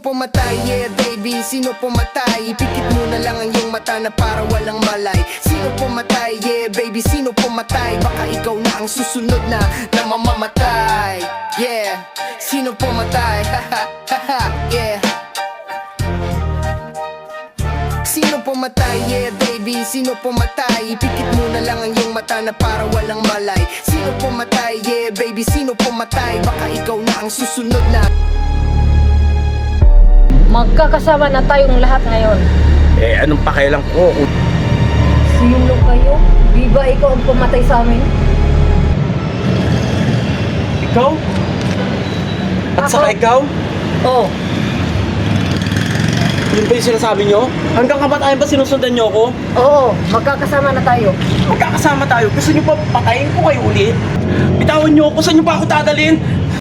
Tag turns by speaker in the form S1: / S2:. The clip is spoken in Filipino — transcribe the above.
S1: pumatay? Yeah baby, sino pumatay? Ipikit mo na lang ang iyong mata na para walang malay. Sino pumatay? Yeah baby, sino pumatay? Baka ikaw na ang susunod na mamamatay. Yeah, sino pumatay? Yeah. Sino pumatay? Yeah baby, sino pumatay? Ipikit mo na lang ang iyong mata na para walang malay. Sino pumatay? Yeah baby, sino pumatay? Baka ikaw na ang susunod na.
S2: Magkakasama na tayong lahat ngayon.
S3: Eh, anong pakialam ko?
S2: Sino kayo? Di ba ikaw ang pumatay sa amin?
S3: Ikaw? At saka ikaw?
S2: Oo.
S3: Yun ba yung sinasabi nyo? Hanggang kamatayan ba sinusundan nyo ako?
S2: Oo, magkakasama na tayo.
S3: Magkakasama tayo. Gusto nyo pa patayin ko kayo ulit? Bitawan nyo ako. Saan nyo pa ako dadalhin?